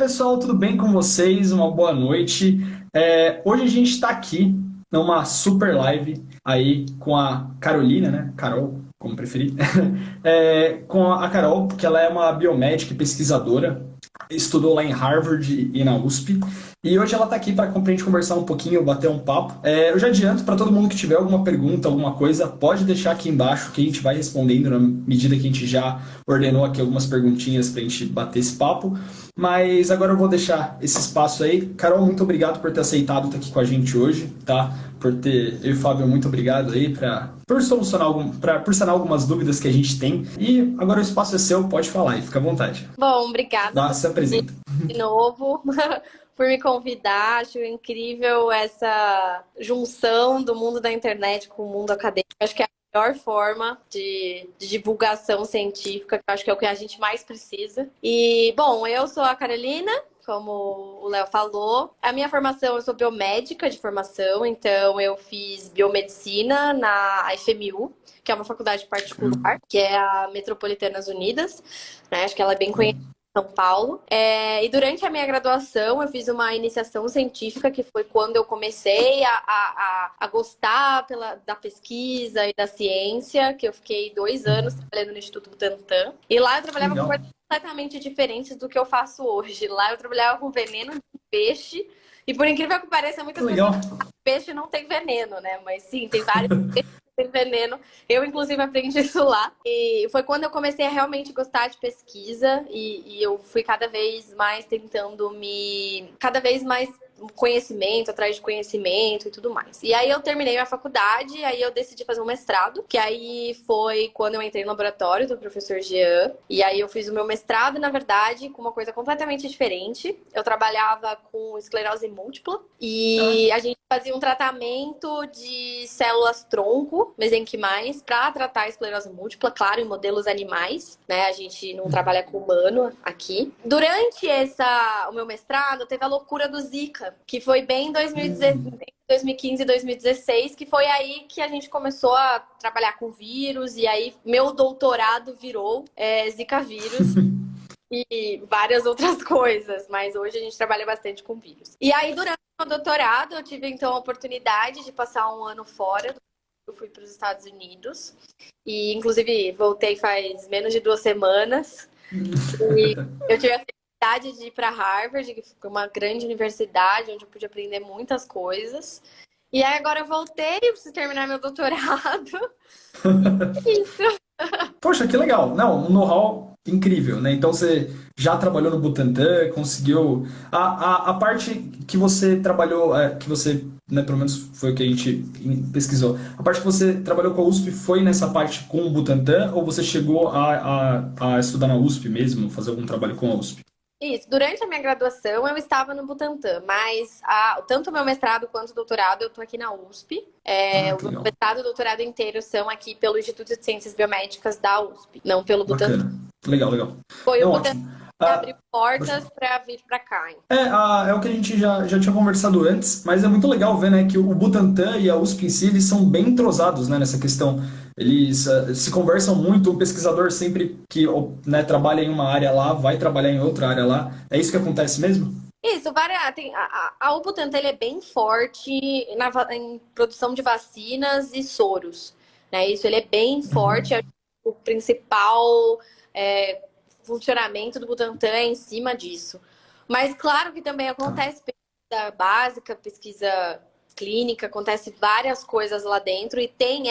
pessoal, tudo bem com vocês? Uma boa noite. Hoje a gente está aqui numa super live aí com a Carolina, né? Carol, como preferir. Com a Carol, que ela é uma biomédica e pesquisadora, estudou lá em Harvard e na USP. E hoje ela está aqui para a gente conversar um pouquinho, bater um papo. Eu já adianto para todo mundo que tiver alguma pergunta, alguma coisa, pode deixar aqui embaixo que a gente vai respondendo na medida que a gente já ordenou aqui algumas perguntinhas para a gente bater esse papo. Mas agora eu vou deixar esse espaço aí. Carol, muito obrigado por ter aceitado estar aqui com a gente hoje, tá? Eu e o Fábio, muito obrigado aí por sanar algumas dúvidas que a gente tem. E agora o espaço é seu, pode falar aí, fica à vontade. Bom, obrigada Se apresenta. de novo por me convidar. Acho incrível essa junção do mundo da internet com o mundo acadêmico. Acho que é a melhor forma de divulgação científica, que eu acho que é o que a gente mais precisa. E, bom, eu sou a Carolina, como o Léo falou. A minha formação, eu sou biomédica de formação, então eu fiz biomedicina na FMU, que é uma faculdade particular, que é a Metropolitanas Unidas, né? Acho que ela é bem conhecida em São Paulo. E durante a minha graduação, eu fiz uma iniciação científica, que foi quando eu comecei a gostar da pesquisa e da ciência, que eu fiquei 2 anos trabalhando no Instituto Butantan. E lá eu trabalhava com coisas completamente diferentes do que eu faço hoje. Lá eu trabalhava com veneno de peixe. E por incrível que pareça, muitas pessoas falam que peixe não tem veneno, né? Mas sim, tem vários peixes que têm veneno. Eu, inclusive, aprendi isso lá. E foi quando eu comecei a realmente gostar de pesquisa. E eu fui cada vez mais tentando cada vez mais conhecimento, atrás de conhecimento e tudo mais. E aí eu terminei a faculdade, aí eu decidi fazer um mestrado, que aí foi quando eu entrei no laboratório do professor Jean. E aí eu fiz o meu mestrado, na verdade, com uma coisa completamente diferente. Eu trabalhava com esclerose múltipla e a gente fazia um tratamento de células-tronco, mesenquimais, para tratar a esclerose múltipla, claro, em modelos animais, né? A gente não trabalha com humano aqui. Durante o meu mestrado, teve a loucura do Zika, que foi bem em 2015 e 2016, que foi aí que a gente começou a trabalhar com vírus, e aí meu doutorado virou Zika vírus. E várias outras coisas, mas hoje a gente trabalha bastante com vírus. E aí, durante o meu doutorado, eu tive, então, a oportunidade de passar um ano fora. Eu fui para os Estados Unidos e, inclusive, voltei faz menos de 2 semanas. E eu tive a felicidade de ir para Harvard, que foi uma grande universidade, onde eu pude aprender muitas coisas. E aí, agora eu voltei, preciso terminar meu doutorado. Isso. Poxa, que legal. Não, um know-how incrível, né? Então você já trabalhou no Butantan, conseguiu... A parte que você trabalhou, que você, né, pelo menos foi o que a gente pesquisou, a parte que você trabalhou com a USP foi nessa parte com o Butantan ou você chegou a estudar na USP mesmo, fazer algum trabalho com a USP? Isso, durante a minha graduação eu estava no Butantan, mas tanto o meu mestrado quanto o doutorado eu estou aqui na USP. O meu mestrado e o doutorado inteiro são aqui pelo Instituto de Ciências Biomédicas da USP, não pelo Butantan. Bacana. Legal, legal. Foi Não, o ótimo. Butantan que abriu portas para vir para cá. É o que a gente já tinha conversado antes, mas é muito legal ver, né, que o Butantan e a USP em si, eles são bem entrosados, né, nessa questão. Eles se conversam muito, o pesquisador sempre que, né, trabalha em uma área lá, vai trabalhar em outra área lá. É isso que acontece mesmo? Isso, o Butantan ele é bem forte em produção de vacinas e soros, né? Isso ele é bem forte, é o principal funcionamento do Butantan é em cima disso. Mas claro que também acontece pesquisa básica, pesquisa clínica, acontece várias coisas lá dentro e tem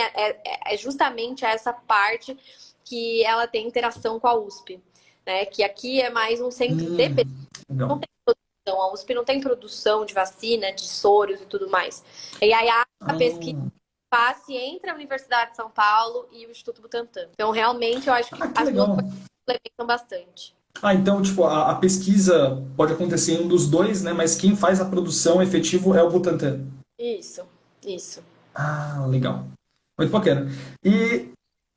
justamente essa parte que ela tem interação com a USP, né? Que aqui é mais um centro de pesquisa. Não tem produção, a USP não tem produção de vacina, de soros e tudo mais. E aí a pesquisa passe entre a Universidade de São Paulo e o Instituto Butantan. Então, realmente, eu acho que as duas coisas complementam bastante. Então, tipo, a pesquisa pode acontecer em um dos dois, né? Mas quem faz a produção efetivo é o Butantan. Isso. Legal. Muito bacana. E,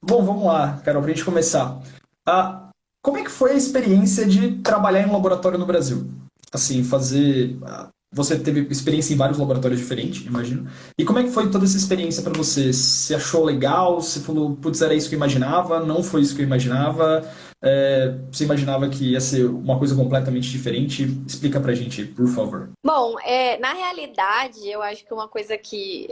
bom, vamos lá, Carol, pra gente começar. Como é que foi a experiência de trabalhar em um laboratório no Brasil? Assim, você teve experiência em vários laboratórios diferentes, imagino. E como é que foi toda essa experiência para você? Você achou legal? Você falou, putz, era isso que eu imaginava? Não foi isso que eu imaginava? Você imaginava que ia ser uma coisa completamente diferente? Explica pra gente, por favor. Bom, na realidade, eu acho que uma coisa que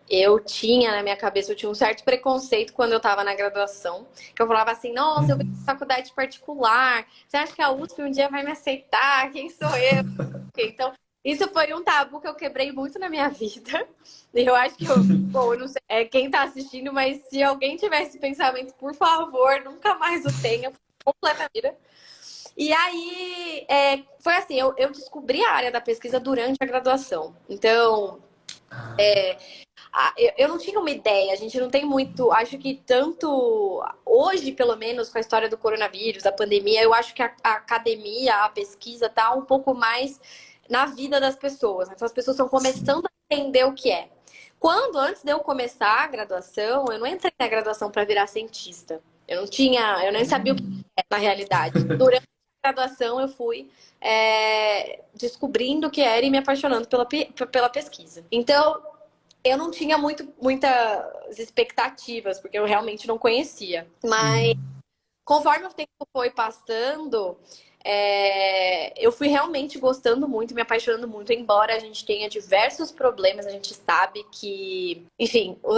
eu tinha na minha cabeça, eu tinha um certo preconceito quando eu estava na graduação, que eu falava assim, nossa, eu vou pra faculdade particular, você acha que a USP um dia vai me aceitar? Quem sou eu? Então, isso foi um tabu que eu quebrei muito na minha vida. E eu acho que bom, eu não sei quem está assistindo, mas se alguém tiver esse pensamento, por favor, nunca mais o tenha, completamente. E aí, foi assim, eu descobri a área da pesquisa durante a graduação. Então, eu não tinha uma ideia, a gente não tem muito. Acho que tanto hoje, pelo menos, com a história do coronavírus, da pandemia, eu acho que a academia, a pesquisa, tá um pouco mais na vida das pessoas. Então, as pessoas estão começando a entender o que é. Antes de eu começar a graduação, eu não entrei na graduação para virar cientista. Eu nem sabia o que era na realidade. Durante a graduação, eu fui descobrindo o que era e me apaixonando pela pesquisa. Então, eu não tinha muitas expectativas, porque eu realmente não conhecia. Mas conforme o tempo foi passando, eu fui realmente gostando muito, me apaixonando muito, embora a gente tenha diversos problemas, a gente sabe que, enfim, o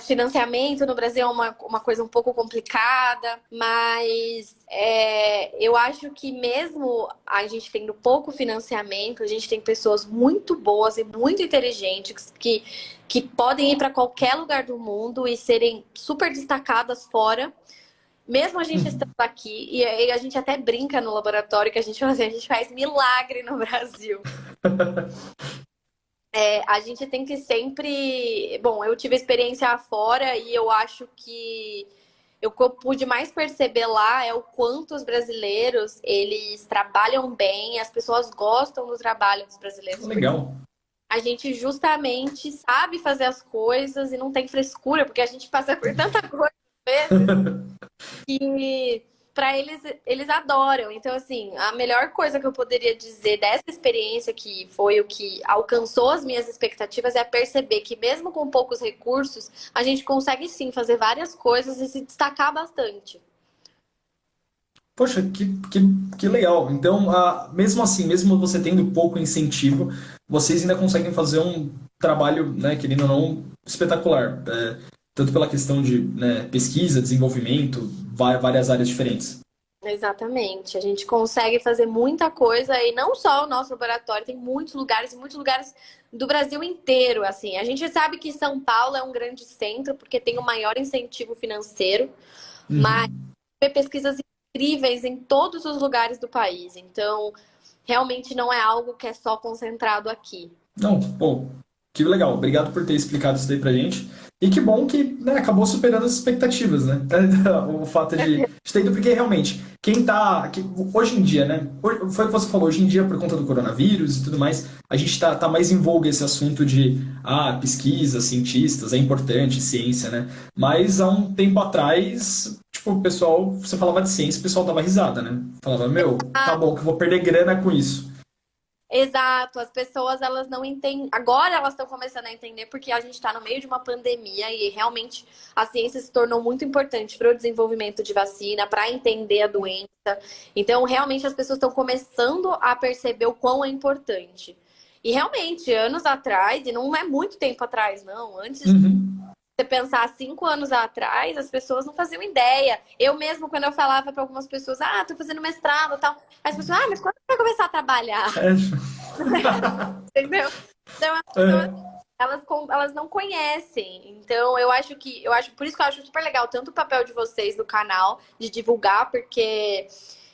financiamento no Brasil é uma coisa um pouco complicada, mas eu acho que mesmo a gente tendo pouco financiamento, a gente tem pessoas muito boas e muito inteligentes que podem ir para qualquer lugar do mundo e serem super destacadas fora. Mesmo a gente estando aqui, e a gente até brinca no laboratório que a gente faz milagre no Brasil. A gente tem que sempre. Bom, eu tive experiência fora e eu acho que o que eu pude mais perceber lá é o quanto os brasileiros eles trabalham bem, as pessoas gostam do trabalho dos brasileiros. Legal. A gente justamente sabe fazer as coisas e não tem frescura, porque a gente passa por tanta coisa às vezes. Que para eles adoram. Então, assim, a melhor coisa que eu poderia dizer dessa experiência, que foi o que alcançou as minhas expectativas, é perceber que mesmo com poucos recursos, a gente consegue sim fazer várias coisas e se destacar bastante. Poxa, que legal. Então, mesmo assim, mesmo você tendo pouco incentivo, vocês ainda conseguem fazer um trabalho, né, querendo ou não, espetacular. Tanto pela questão de, né, pesquisa, desenvolvimento, várias áreas diferentes. Exatamente. A gente consegue fazer muita coisa e não só o nosso laboratório, tem muitos lugares do Brasil inteiro, assim. A gente sabe que São Paulo é um grande centro porque tem o maior incentivo financeiro, mas Uhum. tem pesquisas incríveis em todos os lugares do país. Então, realmente não é algo que é só concentrado aqui. Não, pô, que legal. Obrigado por ter explicado isso daí pra gente. E que bom que, né, acabou superando as expectativas, né? O fato de ter ido, porque realmente, hoje em dia, né? Foi o que você falou, hoje em dia, por conta do coronavírus e tudo mais, a gente tá mais em voga esse assunto de pesquisa, cientistas, é importante, ciência, né? Mas há um tempo atrás, tipo, o pessoal, você falava de ciência, o pessoal dava risada, né? Falava, meu, tá bom, que eu vou perder grana com isso. Exato, as pessoas elas não entendem. Agora elas estão começando a entender porque a gente está no meio de uma pandemia e realmente a ciência se tornou muito importante para o desenvolvimento de vacina, para entender a doença. Então, realmente as pessoas estão começando a perceber o quão é importante. E realmente, anos atrás, e não é muito tempo atrás, não, antes Uhum. você pensar 5 anos atrás, as pessoas não faziam ideia. Eu mesmo, quando eu falava para algumas pessoas, tô fazendo mestrado e tal, as pessoas, mas quando você vai começar a trabalhar? É. Entendeu? Então, as pessoas, É. elas não conhecem. Então, por isso que eu acho super legal tanto o papel de vocês no canal, de divulgar, porque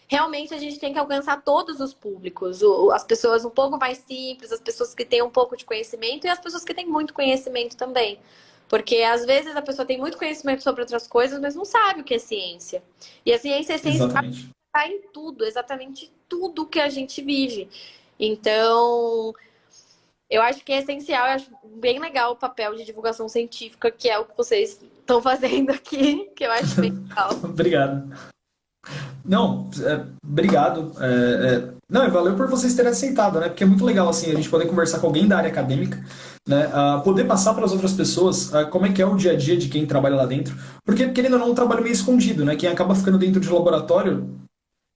realmente a gente tem que alcançar todos os públicos. As pessoas um pouco mais simples, as pessoas que têm um pouco de conhecimento e as pessoas que têm muito conhecimento também. Porque às vezes a pessoa tem muito conhecimento sobre outras coisas, mas não sabe o que é ciência. E a ciência é essencial Exatamente. em tudo, exatamente tudo que a gente vive. Então, eu acho que é essencial, eu acho bem legal o papel de divulgação científica, que é o que vocês estão fazendo aqui, que eu acho bem legal. Obrigado. Não, obrigado. Não, e valeu por vocês terem aceitado, né? Porque é muito legal, assim, a gente poder conversar com alguém da área acadêmica, né? Poder passar para as outras pessoas como é que é o dia a dia de quem trabalha lá dentro. Porque, querendo ou não, é um trabalho meio escondido, né? Quem acaba ficando dentro de laboratório,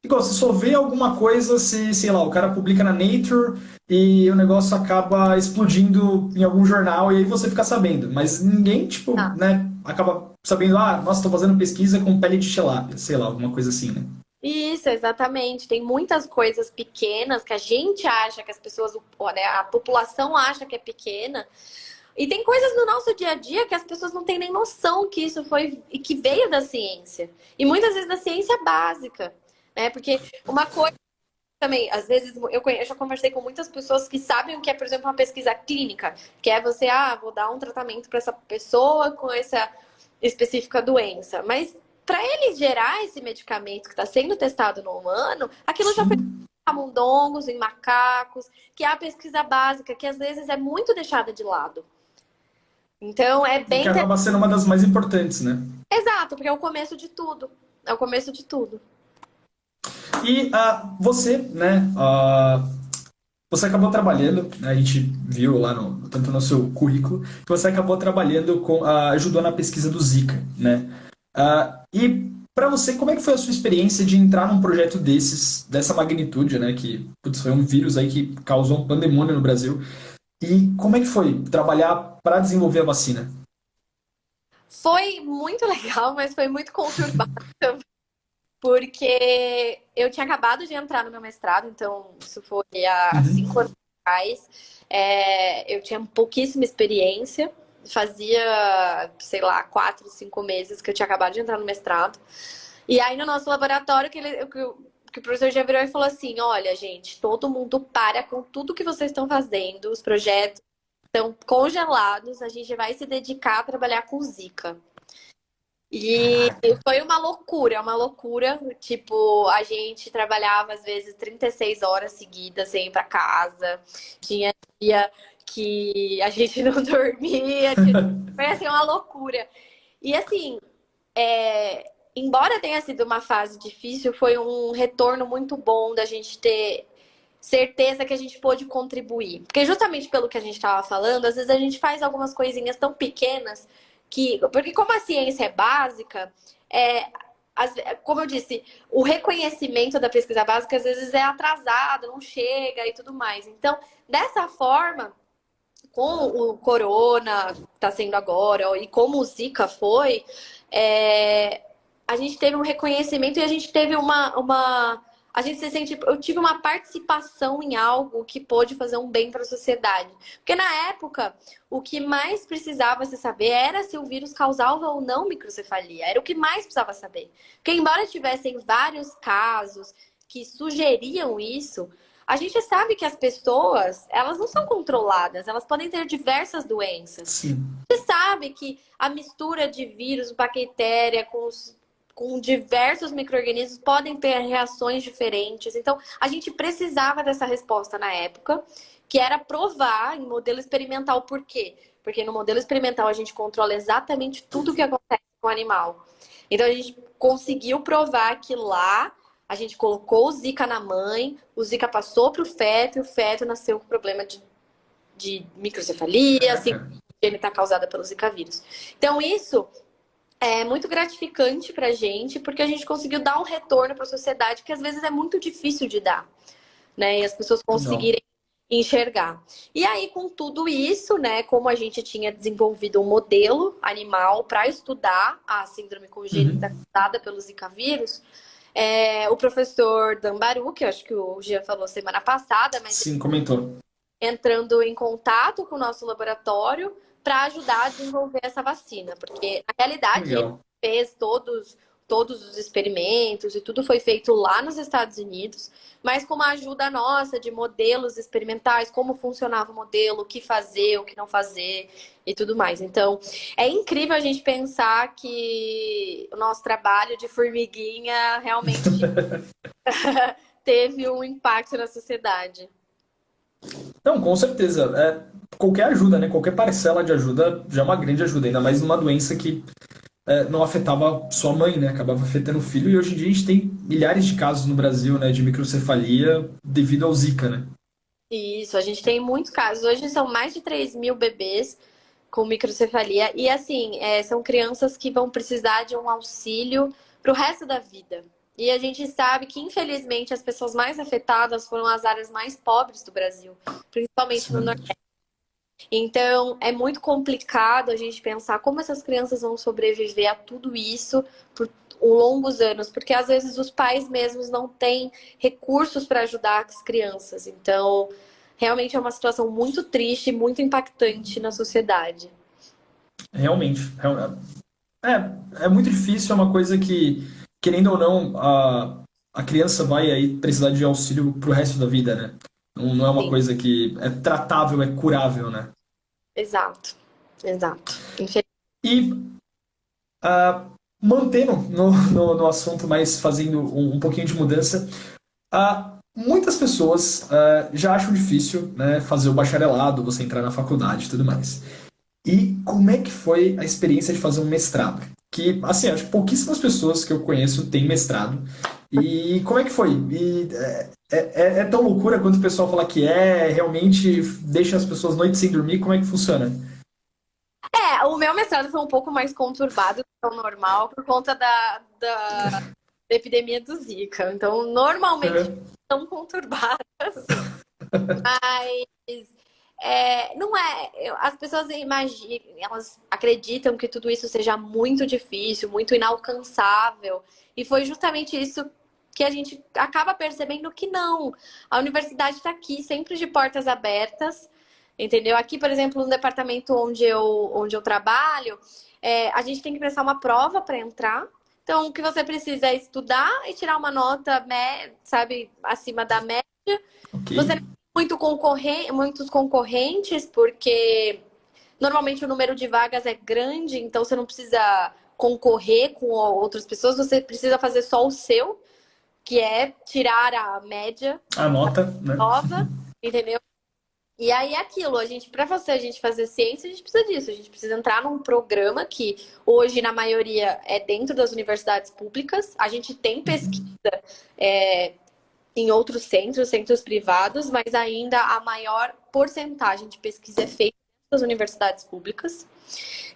igual, você só vê alguma coisa se, sei lá, o cara publica na Nature e o negócio acaba explodindo em algum jornal e aí você fica sabendo. Mas ninguém, tipo, Ah, né, acaba sabendo, nossa, tô fazendo pesquisa com pele de tilápia, sei lá, alguma coisa assim, né? isso, exatamente. Tem muitas coisas pequenas que a gente acha que as pessoas, né, a população acha que é pequena. E tem coisas no nosso dia a dia que as pessoas não têm nem noção que isso foi e que veio da ciência. E muitas vezes da ciência básica, né? Porque uma coisa também, às vezes, eu já conversei com muitas pessoas que sabem o que é, por exemplo, uma pesquisa clínica, que é você, vou dar um tratamento para essa pessoa com essa específica doença. Mas para ele gerar esse medicamento que está sendo testado no humano, aquilo já foi Sim. em camundongos, em macacos, que é a pesquisa básica, que às vezes é muito deixada de lado. Então, é E que bem acaba sendo uma das mais importantes, né? exato, porque é o começo de tudo. É o começo de tudo. E você, né, você acabou trabalhando, né, a gente viu lá tanto no seu currículo, que você acabou trabalhando ajudou na pesquisa do Zika, né? E para você, como é que foi a sua experiência de entrar num projeto dessa magnitude, né? Que putz, foi um vírus aí que causou um pandemônio no Brasil. E como é que foi trabalhar para desenvolver a vacina? Foi muito legal, mas foi muito conturbado, porque eu tinha acabado de entrar no meu mestrado, então isso foi há 5 anos Uhum. atrás. Eu tinha pouquíssima experiência, fazia, sei lá, 4, 5 meses que eu tinha acabado de entrar no mestrado. E aí no nosso laboratório que o professor já virou e falou assim: olha, gente, todo mundo para com tudo que vocês estão fazendo, os projetos estão congelados, a gente vai se dedicar a trabalhar com Zika. E Caraca. foi uma loucura, uma loucura. Tipo, a gente trabalhava às vezes 36 horas seguidas sem ir pra casa. Tinha dia que a gente não dormia. Foi assim, uma loucura. E assim, embora tenha sido uma fase difícil, foi um retorno muito bom da gente ter certeza que a gente pôde contribuir. Porque justamente pelo que a gente estava falando, às vezes a gente faz algumas coisinhas tão pequenas porque como a ciência é básica, é, como eu disse, o reconhecimento da pesquisa básica às vezes é atrasado, não chega e tudo mais. Então, dessa forma, com o corona está sendo agora e como o Zika foi, é, a gente teve um reconhecimento e a gente teve a gente se sente, eu tive uma participação em algo que pôde fazer um bem para a sociedade. Porque na época, o que mais precisava se saber era se o vírus causava ou não microcefalia. Era o que mais precisava saber. Porque embora tivessem vários casos que sugeriam isso, a gente sabe que as pessoas, elas não são controladas, elas podem ter diversas doenças. Sim. Você sabe que a mistura de vírus, bactéria com diversos micro-organismos podem ter reações diferentes. Então, a gente precisava dessa resposta na época, que era provar em modelo experimental. Por quê? Porque no modelo experimental a gente controla exatamente tudo o que acontece com o animal. Então, a gente conseguiu provar que lá a gente colocou o Zika na mãe, o Zika passou para o feto e o feto nasceu com problema de microcefalia, assim, Caraca. está causada pelo Zika vírus. Então, isso é muito gratificante para a gente, porque a gente conseguiu dar um retorno para a sociedade que às vezes é muito difícil de dar, né? E as pessoas Legal. conseguirem enxergar. E aí, com tudo isso, né, como a gente tinha desenvolvido um modelo animal para estudar a síndrome congênita Uhum. causada pelo Zika vírus, o professor Dambaru, que eu acho que o Jean falou semana passada, mas Sim, comentou. entrando em contato com o nosso laboratório para ajudar a desenvolver essa vacina, porque na realidade ele Legal. fez todos os experimentos e tudo foi feito lá nos Estados Unidos, mas com uma ajuda nossa de modelos experimentais, como funcionava o modelo, o que fazer, o que não fazer e tudo mais. Então, é incrível a gente pensar que o nosso trabalho de formiguinha realmente teve um impacto na sociedade. Não, com certeza. Qualquer ajuda, né? Qualquer parcela de ajuda já é uma grande ajuda, ainda mais numa doença que não afetava só a mãe, né? Acabava afetando o filho. E hoje em dia a gente tem milhares de casos no Brasil, né? De microcefalia devido ao Zika, né? Isso, a gente tem muitos casos. Hoje são mais de 3.000 bebês com microcefalia. E assim, são crianças que vão precisar de um auxílio para o resto da vida. E a gente sabe que, infelizmente, as pessoas mais afetadas foram as áreas mais pobres do Brasil, principalmente Isso é no verdade. Nordeste. Então, é muito complicado a gente pensar como essas crianças vão sobreviver a tudo isso por longos anos, porque às vezes os pais mesmos não têm recursos para ajudar as crianças. Então, realmente é uma situação muito triste, muito impactante na sociedade. Realmente. É muito difícil, é uma coisa que, querendo ou não, a criança vai aí precisar de auxílio pro resto da vida, né? Não é uma Sim, coisa que é tratável, é curável, né? exato, exato. E mantendo no assunto, mas fazendo um pouquinho de mudança, muitas pessoas já acham difícil, né, fazer o bacharelado, você entrar na faculdade e tudo mais. E como é que foi a experiência de fazer um mestrado? Que, assim, acho que pouquíssimas pessoas que eu conheço têm mestrado. E como é que foi? E é tão loucura quanto o pessoal fala que realmente deixa as pessoas noites sem dormir? Como é que funciona? O meu mestrado foi um pouco mais conturbado do que o normal por conta da epidemia do Zika. Então, normalmente Uhum. tão conturbado assim. Mas não é. As pessoas imaginam, elas acreditam que tudo isso seja muito difícil, muito inalcançável. E foi justamente isso que a gente acaba percebendo que não. A universidade está aqui, sempre de portas abertas, entendeu? Aqui, por exemplo, no departamento onde eu trabalho, a gente tem que prestar uma prova para entrar. Então, o que você precisa é estudar e tirar uma nota, sabe, acima da média. Ok. Você não tem muitos concorrentes, porque normalmente o número de vagas é grande, então você não precisa concorrer com outras pessoas, você precisa fazer só o seu, que é tirar a média A nota, né? nova, entendeu? E aí é aquilo, a gente fazer ciência, a gente precisa disso, a gente precisa entrar num programa que hoje, na maioria, é dentro das universidades públicas. A gente tem pesquisa é, em outros centros privados, mas ainda a maior porcentagem de pesquisa é feita nas universidades públicas.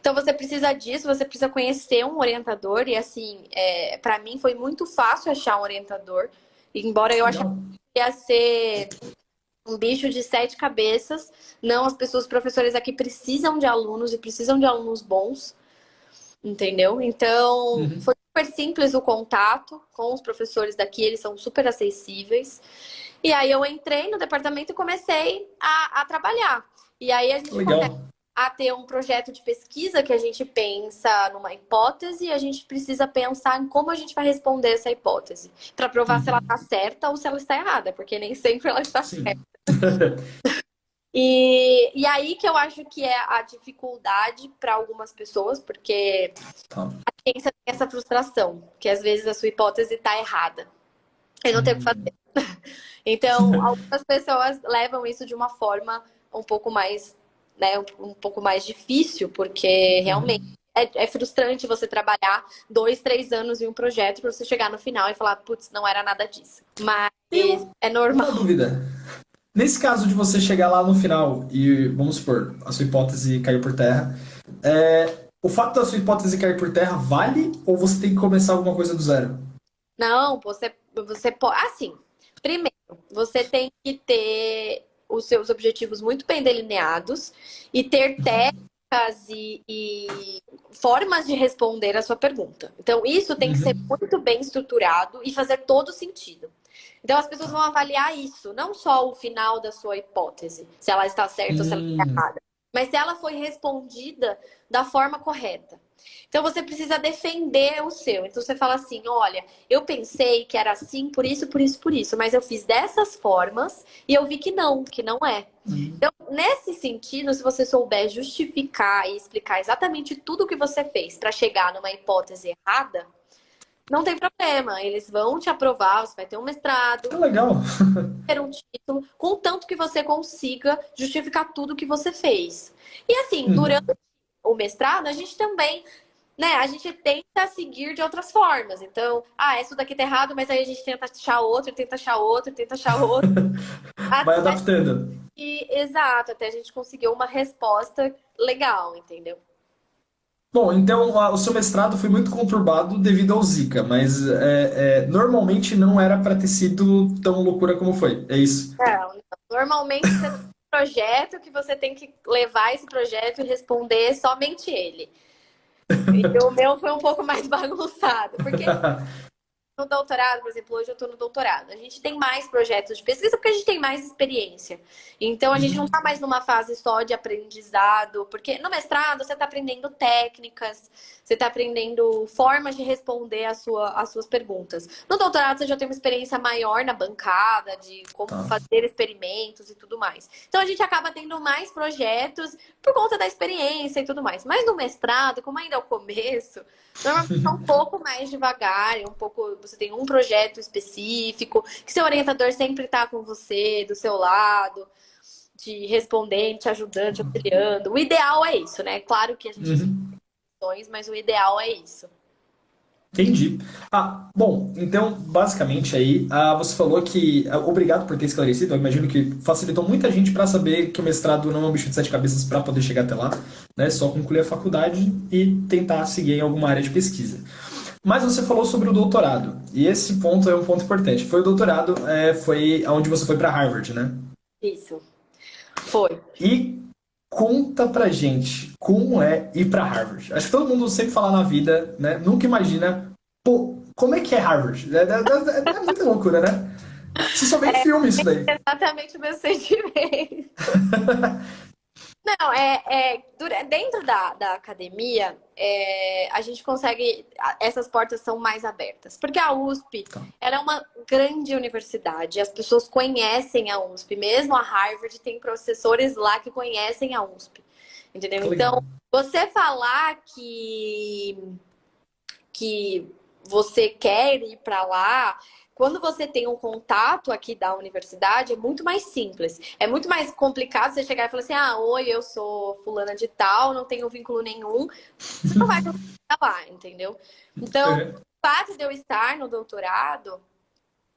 Então você precisa disso, você precisa conhecer um orientador, e assim, para mim foi muito fácil achar um orientador, embora eu achasse Legal. que ia ser um bicho de sete cabeças. Não, os professores aqui precisam de alunos e precisam de alunos bons, entendeu? Então, Uhum. foi super simples o contato com os professores daqui, eles são super acessíveis. E aí eu entrei no departamento e comecei a trabalhar. E aí a gente começa Legal. a ter um projeto de pesquisa que a gente pensa numa hipótese e a gente precisa pensar em como a gente vai responder essa hipótese, para provar se ela Uhum. está certa ou se ela está errada, porque nem sempre ela está certa. Sim. E aí que eu acho que é a dificuldade para algumas pessoas, porque Tá. a ciência tem essa frustração, que às vezes a sua hipótese está errada. Eu não tenho o que fazer. Hum. Então, algumas pessoas levam isso de uma forma um pouco mais, né, um pouco mais difícil, porque realmente Uhum. é frustrante você trabalhar 2, 3 anos em um projeto para você chegar no final e falar, putz, não era nada disso. Mas E é normal. uma dúvida. Nesse caso de você chegar lá no final e, vamos supor, a sua hipótese caiu por terra, o fato da sua hipótese cair por terra vale ou você tem que começar alguma coisa do zero? Não, você pode. Assim, primeiro, você tem que ter os seus objetivos muito bem delineados e ter técnicas e formas de responder a sua pergunta. Então, isso tem que ser Uhum. muito bem estruturado e fazer todo sentido. Então, as pessoas vão avaliar isso, não só o final da sua hipótese, se ela está certa ou se ela está Hum, errada, mas se ela foi respondida da forma correta. Então, você precisa defender o seu. Então, você fala assim: olha, eu pensei que era assim, por isso, por isso, por isso, mas eu fiz dessas formas e eu vi que não é. hum, Então, nesse sentido, se você souber justificar e explicar exatamente tudo o que você fez para chegar numa hipótese errada, não tem problema. Eles vão te aprovar, você vai ter um mestrado, que legal. ter um título, contanto que você consiga justificar tudo que você fez. E assim, durante Uhum. o mestrado, a gente também né, a gente tenta seguir de outras formas. Então, isso daqui tá errado, mas aí a gente tenta achar outro, tenta achar outro, tenta achar outro. Vai Até adaptando. exato, até a gente conseguir uma resposta legal, entendeu? Bom, então o seu mestrado foi muito conturbado devido ao Zika, mas normalmente não era para ter sido tão loucura como foi. É isso. Não. Normalmente você tem um projeto que você tem que levar esse projeto e responder somente ele. E o meu foi um pouco mais bagunçado, porque no doutorado, por exemplo, hoje eu estou no doutorado. A gente tem mais projetos de pesquisa porque a gente tem mais experiência. Então, a gente não está mais numa fase só de aprendizado, porque no mestrado você está aprendendo técnicas, você está aprendendo formas de responder as suas perguntas. No doutorado, você já tem uma experiência maior na bancada, de como Tá. fazer experimentos e tudo mais. Então, a gente acaba tendo mais projetos por conta da experiência e tudo mais. Mas no mestrado, como ainda é o começo, normalmente é um pouco mais devagar, um pouco. Você tem um projeto específico, que seu orientador sempre está com você, do seu lado, te respondendo, te ajudando, te auxiliando. O ideal é isso, né? Claro que a gente tem Uhum. questões, mas o ideal é isso. Entendi. Bom, então, basicamente aí, você falou que. Obrigado por ter esclarecido. Eu imagino que facilitou muita gente para saber que o mestrado não é um bicho de sete cabeças para poder chegar até lá, né? Só concluir a faculdade e tentar seguir em alguma área de pesquisa. Mas você falou sobre o doutorado, e esse ponto é um ponto importante. Foi o doutorado, foi onde você foi para Harvard, né? Isso. Foi. E conta pra gente como é ir pra Harvard. Acho que todo mundo sempre fala na vida, né? Nunca imagina, pô, como é que é Harvard? É muita loucura, né? Você só vê em filme isso daí. Exatamente o meu sentimento. Não, dentro da academia, a gente consegue, essas portas são mais abertas. Porque a USP, Tá, ela é uma grande universidade, as pessoas conhecem a USP, mesmo a Harvard tem professores lá que conhecem a USP, entendeu? que Então, legal. você falar que você quer ir para lá, quando você tem um contato aqui da universidade, é muito mais simples. É muito mais complicado você chegar e falar assim: oi, eu sou fulana de tal, não tenho vínculo nenhum. Você não vai conseguir lá, entendeu? Então, É, o fato de eu estar no doutorado,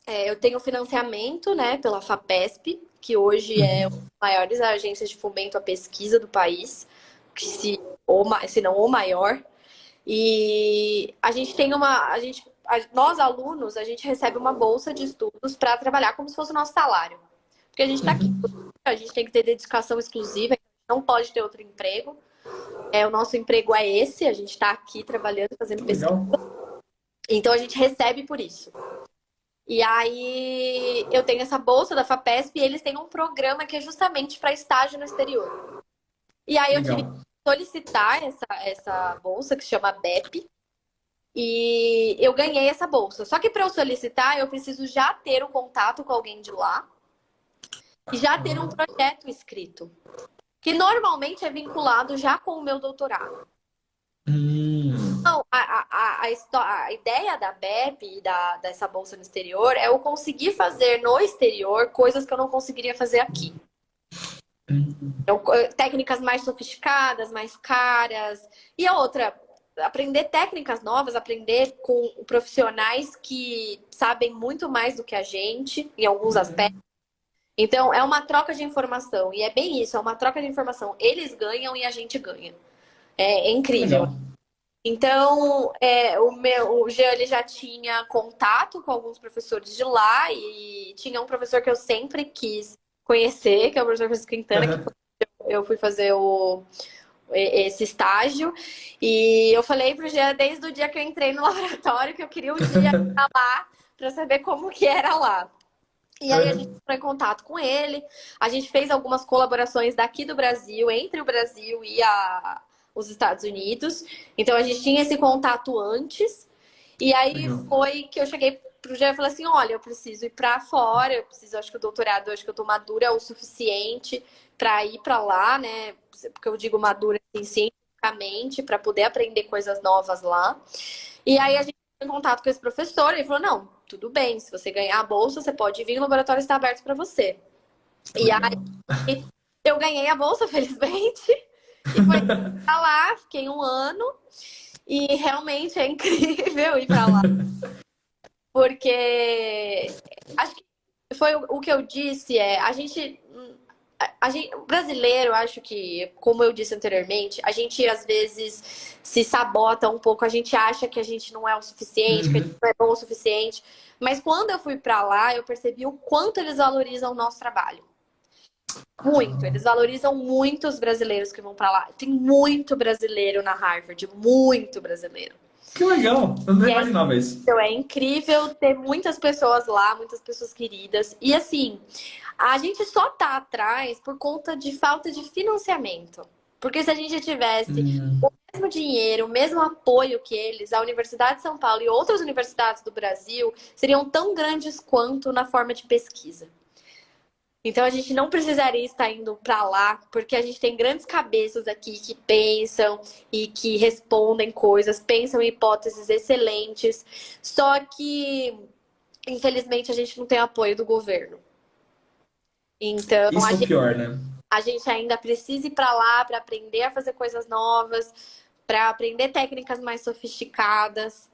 eu tenho financiamento, né, pela FAPESP, que hoje é uma das maiores agências de fomento à pesquisa do país, que se não o maior. E a gente tem nós alunos, a gente recebe uma bolsa de estudos para trabalhar como se fosse o nosso salário. Porque a gente está aqui, a gente tem que ter dedicação exclusiva, não pode ter outro emprego. O nosso emprego é esse, a gente está aqui trabalhando, fazendo que pesquisa. legal. Então a gente recebe por isso. E aí eu tenho essa bolsa da FAPESP e eles têm um programa que é justamente para estágio no exterior. E aí eu tive que Legal. solicitar essa bolsa que se chama BEP. E eu ganhei essa bolsa. Só que para eu solicitar, eu preciso já ter o contato com alguém de lá e já ter um projeto escrito, que normalmente é vinculado já com o meu doutorado. Hum, Então, a ideia da BEP e dessa bolsa no exterior é eu conseguir fazer no exterior coisas que eu não conseguiria fazer aqui. Então, técnicas mais sofisticadas, mais caras. E a outra, aprender técnicas novas, aprender com profissionais que sabem muito mais do que a gente em alguns aspectos. Então, é uma troca de informação. E é bem isso, é uma troca de informação. Eles ganham e a gente ganha. É que incrível. legal. Então, o Jean ele já tinha contato com alguns professores de lá e tinha um professor que eu sempre quis conhecer, que é o professor Francisco Quintana, que eu fui fazer esse estágio. E eu falei pro Jean desde o dia que eu entrei no laboratório que eu queria um dia estar lá para saber como que era lá. E aí a gente entrou em contato com ele, a gente fez algumas colaborações daqui do Brasil, entre o Brasil e os Estados Unidos. Então a gente tinha esse contato antes. E aí Legal. foi que eu cheguei pro Jean e falei assim: olha, eu preciso ir para fora, acho que o doutorado, acho que eu tô madura o suficiente para ir para lá, né? Porque eu digo madura assim, cientificamente, para poder aprender coisas novas lá. E aí a gente entrou em contato com esse professor, ele falou: não, tudo bem, se você ganhar a bolsa, você pode vir, o laboratório está aberto para você. Que E aí legal. eu ganhei a bolsa, felizmente, e foi pra lá, fiquei um ano. E realmente é incrível ir para lá, porque acho que foi o que eu disse, o brasileiro, acho que, como eu disse anteriormente, a gente às vezes se sabota um pouco, a gente acha que a gente não é o suficiente, que a gente Uhum. não é bom o suficiente. Mas quando eu fui para lá, eu percebi o quanto eles valorizam o nosso trabalho. Muito. Ah, Eles valorizam muito os brasileiros que vão para lá. Tem muito brasileiro na Harvard, muito brasileiro. que legal, eu não E é imaginava isso. então, é incrível ter muitas pessoas lá, muitas pessoas queridas. E assim, a gente só tá atrás por conta de falta de financiamento. Porque se a gente tivesse o Hum, mesmo dinheiro, o mesmo apoio que eles, a Universidade de São Paulo e outras universidades do Brasil seriam tão grandes quanto na forma de pesquisa. Então a gente não precisaria estar indo para lá, porque a gente tem grandes cabeças aqui que pensam e que respondem coisas, pensam em hipóteses excelentes. Só que, infelizmente, a gente não tem apoio do governo. Então isso é o pior, né? a gente ainda precisa ir para lá para aprender a fazer coisas novas, para aprender técnicas mais sofisticadas.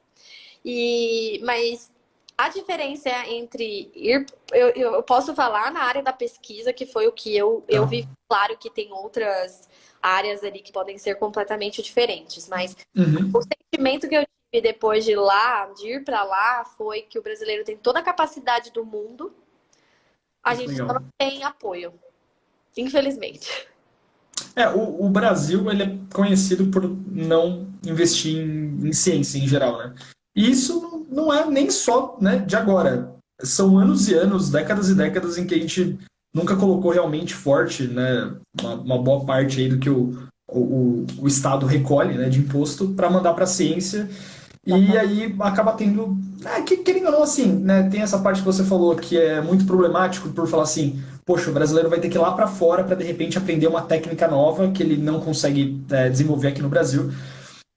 Mas a diferença entre ir. Eu posso falar na área da pesquisa, que foi o que eu Tá. vi. Claro que tem outras áreas ali que podem ser completamente diferentes, mas o Uhum. sentimento que eu tive depois de lá, de ir para lá, foi que o brasileiro tem toda a capacidade do mundo, a Que gente só não legal. tem apoio, infelizmente. É, o Brasil, ele é conhecido por não investir em ciência em geral, né? E isso não é nem só, né, de agora. São anos e anos, décadas e décadas em que a gente nunca colocou realmente forte, né, uma boa parte aí do que o Estado recolhe, né, de imposto para mandar para a ciência. E aí acaba tendo, querendo ou não, assim, né, tem essa parte que você falou que é muito problemático por falar assim, poxa, o brasileiro vai ter que ir lá para fora para de repente aprender uma técnica nova que ele não consegue desenvolver aqui no Brasil.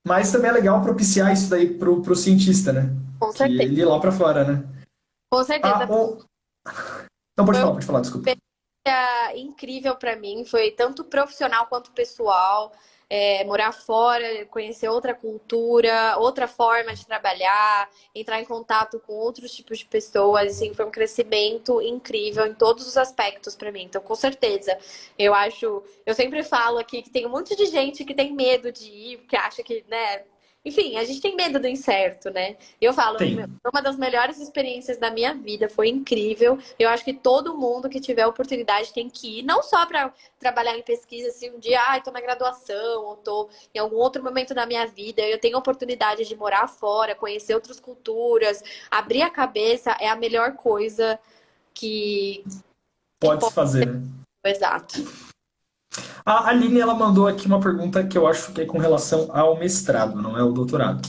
Mas também é legal propiciar isso daí pro cientista, né? Com Que certeza. ele ir lá para fora, né? Com Ah, certeza. não, Foi pode falar, desculpa. incrível para mim, foi tanto profissional quanto pessoal. Morar fora, conhecer outra cultura, outra forma de trabalhar, entrar em contato com outros tipos de pessoas, assim, foi um crescimento incrível em todos os aspectos para mim. Então, com certeza, eu sempre falo aqui que tem um monte de gente que tem medo de ir, que acha que, né, enfim, a gente tem medo do incerto, né? Eu falo, Tem. uma das melhores experiências da minha vida, foi incrível. Eu acho que todo mundo que tiver oportunidade tem que ir, não só para trabalhar em pesquisa, se um dia, estou na graduação, ou estou em algum outro momento da minha vida, eu tenho a oportunidade de morar fora, conhecer outras culturas, abrir a cabeça, é a melhor coisa que Pode se pode fazer, né? ser. Exato. A Aline, ela mandou aqui uma pergunta que eu acho que é com relação ao mestrado, não é o doutorado.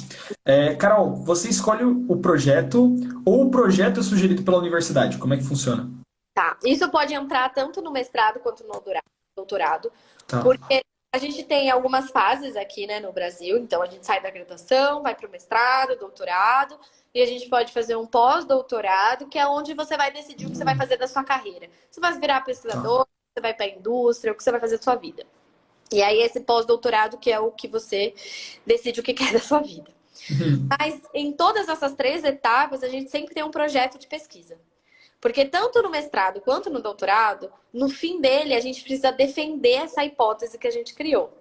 Carol, você escolhe o projeto ou o projeto é sugerido pela universidade? Como é que funciona? Tá. Isso pode entrar tanto no mestrado quanto no doutorado, Tá. porque a gente tem algumas fases aqui, né, no Brasil. Então, a gente sai da graduação, vai para o mestrado, doutorado, e a gente pode fazer um pós-doutorado, que é onde você vai decidir o que você vai fazer da sua carreira. Você vai virar Tá. pesquisador, você vai para a indústria, o que você vai fazer da sua vida. E aí, esse pós-doutorado que é o que você decide o que quer da sua vida. Mas em todas essas três etapas, a gente sempre tem um projeto de pesquisa. Porque tanto no mestrado quanto no doutorado, no fim dele, a gente precisa defender essa hipótese que a gente criou.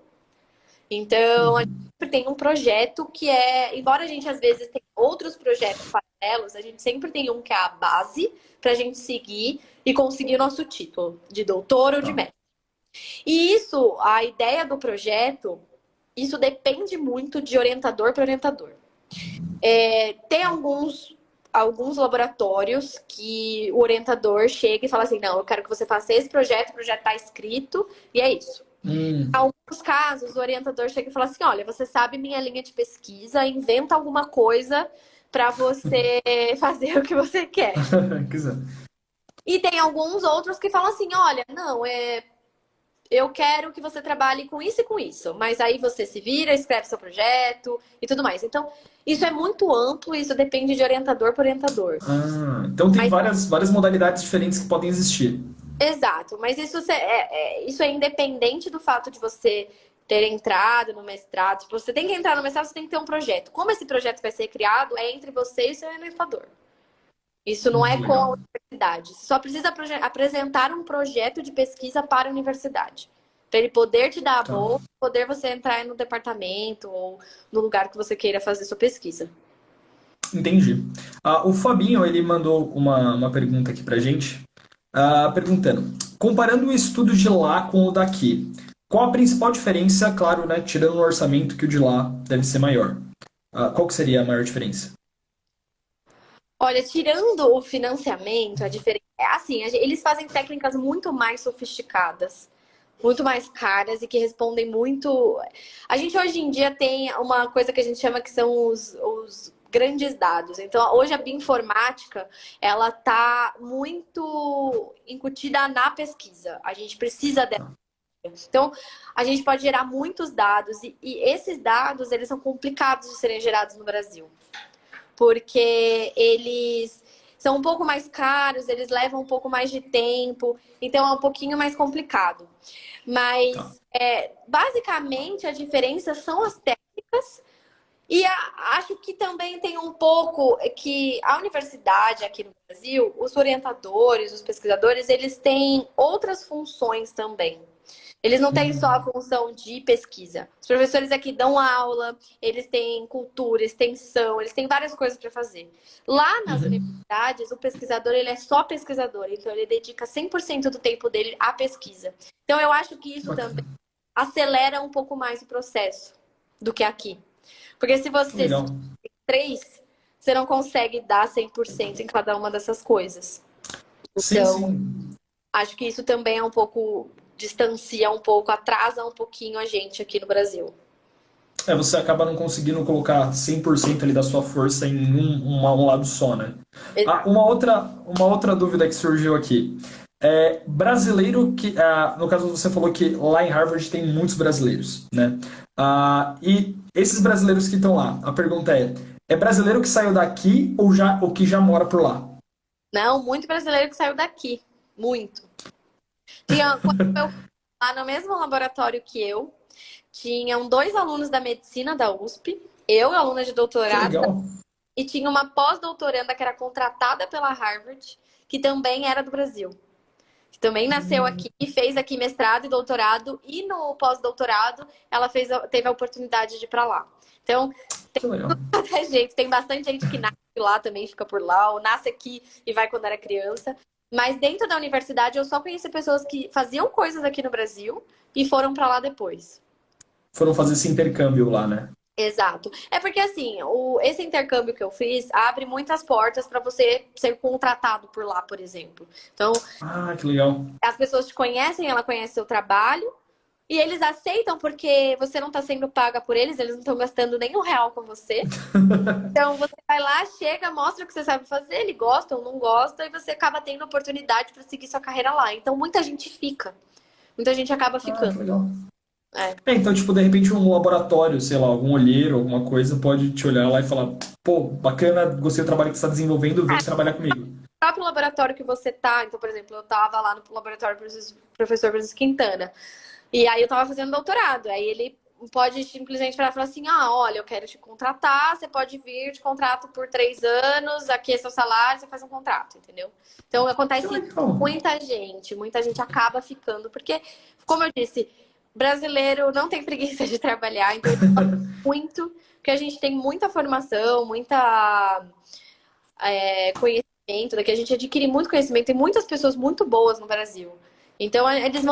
Então, a gente sempre tem um projeto que embora a gente às vezes tenha outros projetos paralelos, a gente sempre tem um que é a base para a gente seguir e conseguir o nosso título de doutor ou de Tá. mestre. E isso, a ideia do projeto, isso depende muito de orientador para orientador. Tem alguns laboratórios que o orientador chega e fala assim, não, eu quero que você faça esse projeto, o projeto está escrito, e é isso. Em Hum. alguns casos, o orientador chega e fala assim, olha, você sabe minha linha de pesquisa, inventa alguma coisa para você fazer o que você quer. Quiser. E tem alguns outros que falam assim, olha, não, eu quero que você trabalhe com isso e com isso, mas aí você se vira, escreve seu projeto e tudo mais. Então, isso é muito amplo, isso depende de orientador para orientador. Então tem Mas, várias modalidades diferentes que podem existir. exato, mas isso é independente do fato de você ter entrado no mestrado. Se você tem que entrar no mestrado, você tem que ter um projeto. Como esse projeto vai ser criado, é entre você e seu orientador. Isso não é com a Legal. universidade. Você só precisa apresentar um projeto de pesquisa para a universidade. Para ele poder te dar a Tá. bolsa, poder você entrar no departamento ou no lugar que você queira fazer sua pesquisa. Entendi. O Fabinho, ele mandou uma pergunta aqui pra gente, perguntando, comparando o estudo de lá com o daqui, qual a principal diferença, claro, né, tirando o orçamento que o de lá deve ser maior? Qual que seria a maior diferença? Olha, tirando o financiamento, a diferença é assim, eles fazem técnicas muito mais sofisticadas, muito mais caras e que respondem muito. A gente hoje em dia tem uma coisa que a gente chama que são os grandes dados. Então, hoje a bioinformática, ela está muito incutida na pesquisa. A gente precisa dela. Então, a gente pode gerar muitos dados e esses dados, eles são complicados de serem gerados no Brasil. Porque eles são um pouco mais caros, eles levam um pouco mais de tempo, então é um pouquinho mais complicado. Mas, Tá. basicamente, a diferença são as técnicas e acho que também tem um pouco que a universidade aqui no Brasil, os orientadores, os pesquisadores, eles têm outras funções também. Eles não têm só a função de pesquisa. Os professores aqui dão aula, eles têm cultura, extensão, eles têm várias coisas para fazer. Lá nas universidades, o pesquisador ele é só pesquisador, então ele dedica 100% do tempo dele à pesquisa. Então eu acho que isso também acelera um pouco mais o processo do que aqui. Porque se você Legal. tem 3, você não consegue dar 100% em cada uma dessas coisas. Sim, Então, sim. acho que isso também é um pouco, distancia um pouco, atrasa um pouquinho a gente aqui no Brasil. Você acaba não conseguindo colocar 100% ali da sua força em um lado só, né? Exato. Uma outra dúvida que surgiu aqui. Brasileiro que, no caso você falou que lá em Harvard tem muitos brasileiros, né? E esses brasileiros que estão lá, a pergunta é brasileiro que saiu daqui ou que já mora por lá? Não, muito brasileiro que saiu daqui. Muito. Quando eu fui lá no mesmo laboratório que eu, tinham 2 alunos da medicina da USP, eu, aluna de Que doutorado, legal. e tinha uma pós-doutoranda que era contratada pela Harvard, que também era do Brasil. Que também nasceu aqui, fez aqui mestrado e doutorado, e no pós-doutorado ela teve a oportunidade de ir para lá. Então, Que legal. tem bastante gente que nasce lá também, fica por lá, ou nasce aqui e vai quando era criança. Mas dentro da universidade eu só conheci pessoas que faziam coisas aqui no Brasil e foram para lá depois. Foram fazer esse intercâmbio lá, né? Exato. É porque assim, esse intercâmbio que eu fiz abre muitas portas para você ser contratado por lá, por exemplo. Então, Que legal. as pessoas te conhecem, ela conhece seu trabalho e eles aceitam porque você não está sendo paga por eles não estão gastando nem R$ 1 com você. Então, você vai lá, chega, mostra o que você sabe fazer, ele gosta ou não gosta, e você acaba tendo oportunidade para seguir sua carreira lá. Então, muita gente fica. Muita gente acaba Que ficando. legal. É. Então, tipo, de repente um laboratório, sei lá, algum olheiro, alguma coisa, pode te olhar lá e falar, pô, bacana, gostei do trabalho que você está desenvolvendo, vem trabalhar comigo. O próprio laboratório que você tá, então, por exemplo, eu tava lá no laboratório do professor Francisco Quintana, e aí eu tava fazendo doutorado, aí ele pode simplesmente falar assim, olha, eu quero te contratar, você pode vir, te contrato por 3 anos, aqui é seu salário, você faz um contrato, entendeu? Então, acontece muita gente acaba ficando, porque, como eu disse, brasileiro não tem preguiça de trabalhar, então ele fala muito, porque a gente tem muita formação, muita conhecimento, daqui a gente adquire muito conhecimento, tem muitas pessoas muito boas no Brasil. Então eles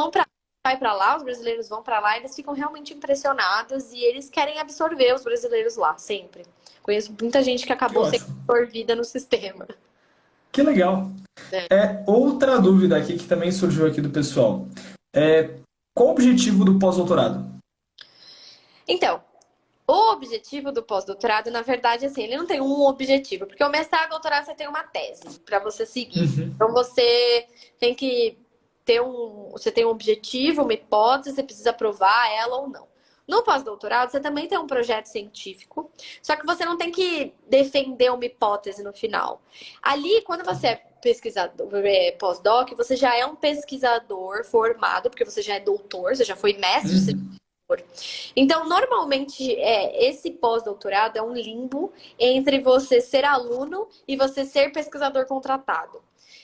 vai para lá, os brasileiros vão para lá, eles ficam realmente impressionados e eles querem absorver os brasileiros lá, sempre. Conheço muita gente que acabou sendo absorvida no sistema. Que legal. Outra dúvida aqui que também surgiu aqui do pessoal. Qual o objetivo do pós-doutorado? Então, o objetivo do pós-doutorado, na verdade, assim, ele não tem um objetivo, porque o mestrado e doutorado você tem uma tese para você seguir. Então você tem que você tem um objetivo, uma hipótese, você precisa provar ela ou não. No pós-doutorado, você também tem um projeto científico, só que você não tem que defender uma hipótese no final. Ali, quando você é pesquisador, pós-doc, você já é um pesquisador formado, porque você já é doutor, você já foi mestre, Então, normalmente, esse pós-doutorado é um limbo entre você ser aluno e você ser pesquisador contratado.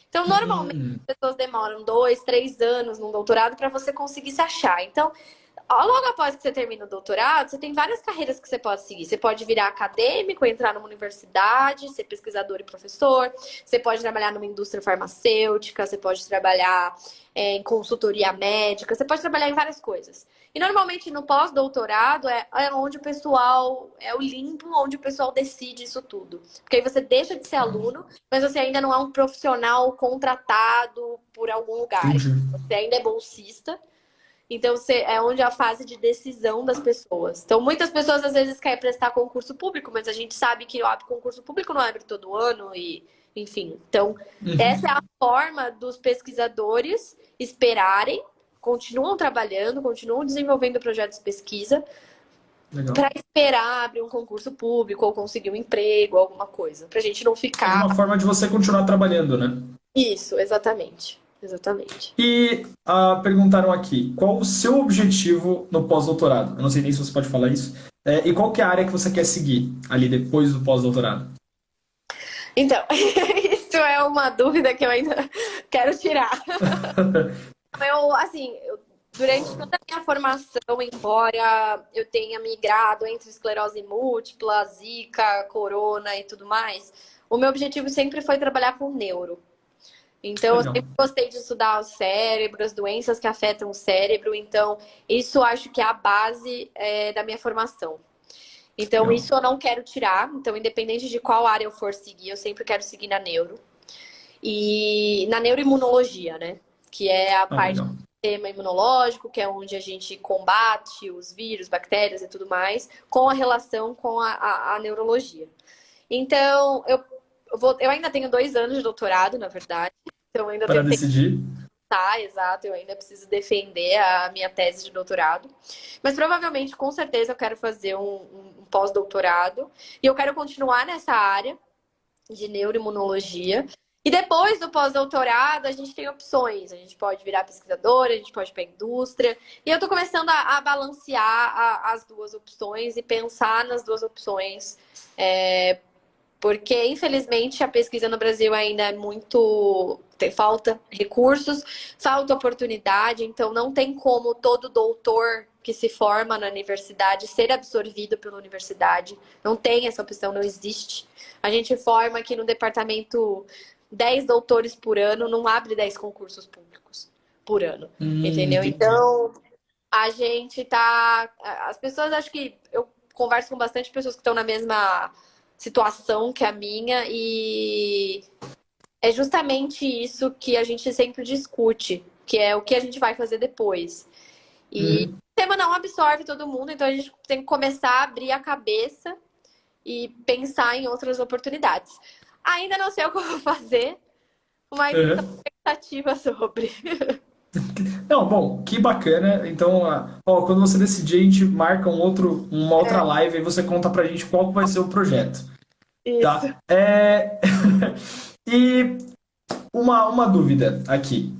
Então, normalmente, Hum, as pessoas demoram 2, 3 anos num doutorado para você conseguir se achar. Então, logo após que você termina o doutorado, você tem várias carreiras que você pode seguir. Você pode virar acadêmico, entrar numa universidade, ser pesquisador e professor. Você pode trabalhar numa indústria farmacêutica, você pode trabalhar em consultoria médica, você pode trabalhar em várias coisas. E normalmente no pós-doutorado é onde o pessoal, é o limbo onde o pessoal decide isso tudo. Porque aí você deixa de ser aluno, mas você ainda não é um profissional contratado por algum lugar. entendi. Você ainda é bolsista. Então, é onde a fase de decisão das pessoas. Então, muitas pessoas às vezes querem prestar concurso público, mas a gente sabe que o concurso público não abre todo ano e, enfim. Então, essa é a forma dos pesquisadores esperarem, continuam trabalhando, continuam desenvolvendo projetos de pesquisa Legal. para esperar abrir um concurso público ou conseguir um emprego, alguma coisa, para a gente não É ficar. uma forma de você continuar trabalhando, né? Isso, exatamente. Exatamente. E perguntaram aqui, qual o seu objetivo no pós-doutorado? Eu não sei nem se você pode falar isso. E qual que é a área que você quer seguir ali depois do pós-doutorado? Então, isso é uma dúvida que eu ainda quero tirar. Durante toda a minha formação, embora eu tenha migrado entre esclerose múltipla, zika, corona e tudo mais, o meu objetivo sempre foi trabalhar com neuro. Então, eu Legal. sempre gostei de estudar o cérebro, as doenças que afetam o cérebro. Então, isso acho que é a base da minha formação. Então, Legal. isso eu não quero tirar. Então, independente de qual área eu for seguir, eu sempre quero seguir na neuro. E na neuroimunologia, né? Que é a parte Legal. do sistema imunológico, que é onde a gente combate os vírus, bactérias e tudo mais, com a relação com a neurologia. Então, eu ainda tenho 2 anos de doutorado, na verdade. Então, eu ainda Para tenho tempo. decidir. Tá, exato. Eu ainda preciso defender a minha tese de doutorado. Mas provavelmente, com certeza, eu quero fazer um pós-doutorado. E eu quero continuar nessa área de neuroimunologia. E depois do pós-doutorado, a gente tem opções. A gente pode virar pesquisadora, a gente pode ir para a indústria. E eu estou começando a balancear as duas opções e pensar nas duas opções. Porque, infelizmente, a pesquisa no Brasil ainda é muito. Falta recursos, falta oportunidade, então não tem como todo doutor que se forma na universidade ser absorvido pela universidade. Não tem essa opção, não existe. A gente forma aqui no departamento 10 doutores por ano, não abre 10 concursos públicos por ano. Entendeu? Entendi. Então, a gente tá. As pessoas, acho que eu converso com bastante pessoas que estão na mesma situação que a minha e é justamente isso que a gente sempre discute, que é o que a gente vai fazer depois. E o tema não absorve todo mundo, então a gente tem que começar a abrir a cabeça e pensar em outras oportunidades. Ainda não sei o que eu vou fazer, mas estou com expectativa sobre. Não, bom, que bacana. Então, quando você decidir, a gente marca uma outra live e você conta pra gente qual vai ser o projeto. Isso. Tá? E uma dúvida aqui.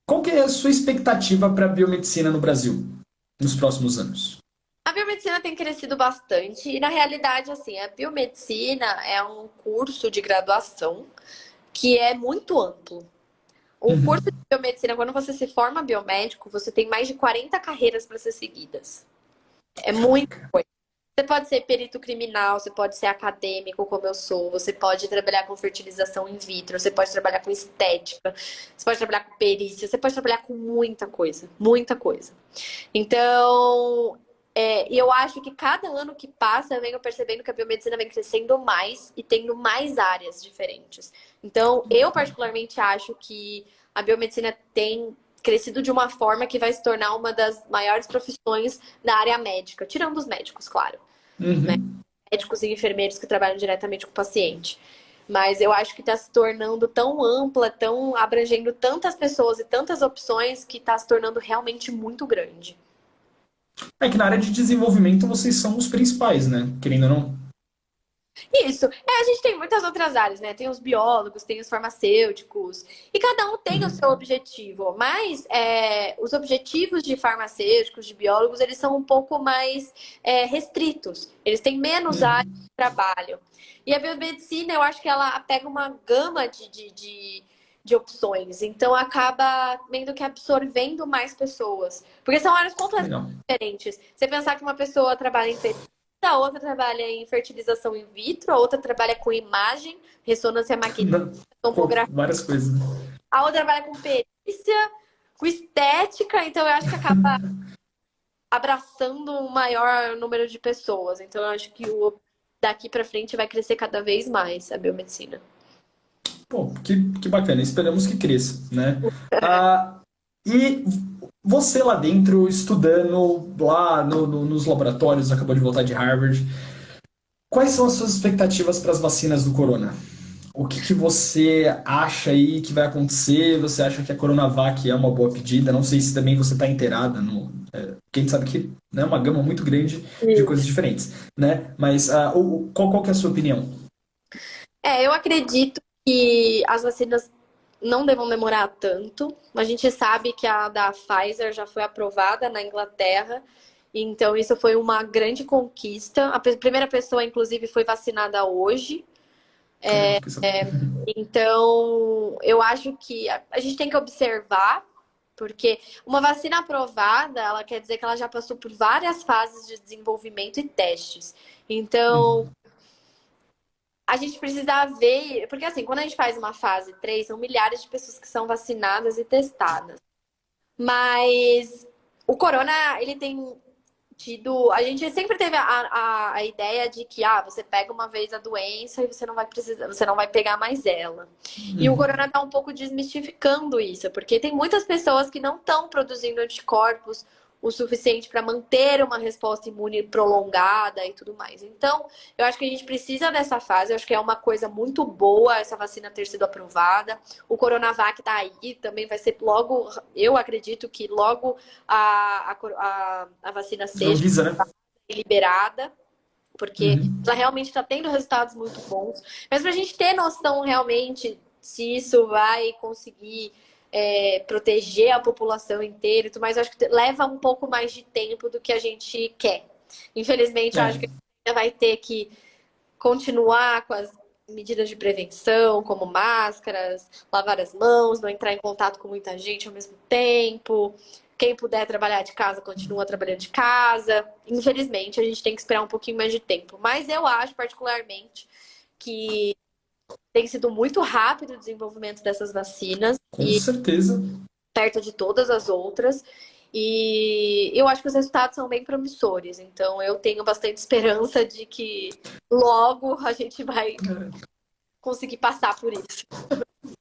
Qual que é a sua expectativa para a biomedicina no Brasil nos próximos anos? A biomedicina tem crescido bastante e, na realidade, assim, a biomedicina é um curso de graduação que é muito amplo. Um curso de biomedicina, quando você se forma biomédico, você tem mais de 40 carreiras para ser seguidas. É muita coisa. Você pode ser perito criminal, você pode ser acadêmico, como eu sou, você pode trabalhar com fertilização in vitro, você pode trabalhar com estética, você pode trabalhar com perícia, você pode trabalhar com muita coisa, muita coisa. Então, eu acho que cada ano que passa, eu venho percebendo que a biomedicina vem crescendo mais e tendo mais áreas diferentes. Então, eu particularmente acho que a biomedicina tem crescido de uma forma que vai se tornar uma das maiores profissões da área médica, tirando os médicos, claro. Né? Médicos e enfermeiros que trabalham diretamente com o paciente. Mas eu acho que está se tornando tão ampla, tão abrangendo tantas pessoas e tantas opções que está se tornando realmente muito grande. É que na área de desenvolvimento vocês são os principais, né? Querendo ou não. Isso. A gente tem muitas outras áreas, né? Tem os biólogos, tem os farmacêuticos, e cada um tem o Uhum. seu objetivo. Mas os objetivos de farmacêuticos, de biólogos, eles são um pouco mais restritos. Eles têm menos áreas Uhum. de trabalho. E a biomedicina, eu acho que ela pega uma gama de opções. Então, acaba meio que absorvendo mais pessoas. Porque são áreas completamente Legal. diferentes. Você pensar que uma pessoa trabalha em pesquisa, a outra trabalha em fertilização in vitro, a outra trabalha com imagem, ressonância magnética, Não, pô, tomografia, várias coisas. a outra trabalha com perícia, com estética, então eu acho que acaba abraçando um maior número de pessoas. Então eu acho que daqui para frente vai crescer cada vez mais a biomedicina. Pô, que bacana. Esperamos que cresça, né? Ah, e você lá dentro, estudando lá nos laboratórios, acabou de voltar de Harvard, quais são as suas expectativas para as vacinas do corona? O que você acha aí que vai acontecer? Você acha que a Coronavac é uma boa pedida? Não sei se também você está inteirada porque a gente sabe que é uma gama muito grande de coisas Isso. diferentes, né? Mas qual que é a sua opinião? Eu acredito que as vacinas não devam demorar tanto. A gente sabe que a da Pfizer já foi aprovada na Inglaterra, então isso foi uma grande conquista. A primeira pessoa, inclusive, foi vacinada hoje. Legal, fiquei sabendo. Então, eu acho que a gente tem que observar, porque uma vacina aprovada, ela quer dizer que ela já passou por várias fases de desenvolvimento e testes. Então, Uhum. a gente precisa ver, porque assim, quando a gente faz uma fase 3 são milhares de pessoas que são vacinadas e testadas. Mas o corona, ele tem tido. A gente sempre teve a ideia de que você pega uma vez a doença e você não vai precisar, você não vai pegar mais ela. E o Uhum. corona está um pouco desmistificando isso, porque tem muitas pessoas que não estão produzindo anticorpos o suficiente para manter uma resposta imune prolongada e tudo mais. Então, eu acho que a gente precisa dessa fase, eu acho que é uma coisa muito boa essa vacina ter sido aprovada. O Coronavac está aí, também vai ser logo, eu acredito que logo a vacina seja Anvisa, né? liberada, porque Uhum. ela realmente está tendo resultados muito bons. Mas para a gente ter noção realmente se isso vai conseguir proteger a população inteira e tudo mais, eu acho que leva um pouco mais de tempo do que a gente quer. Infelizmente, eu acho que a É. gente ainda vai ter que continuar com as medidas de prevenção, como máscaras, lavar as mãos, não entrar em contato com muita gente ao mesmo tempo. Quem puder trabalhar de casa, continua trabalhando de casa. Infelizmente, a gente tem que esperar um pouquinho mais de tempo. Mas eu acho, particularmente, que tem sido muito rápido o desenvolvimento dessas vacinas Com certeza. perto de todas as outras. E eu acho que os resultados são bem promissores. Então, eu tenho bastante esperança de que logo a gente vai conseguir passar por isso.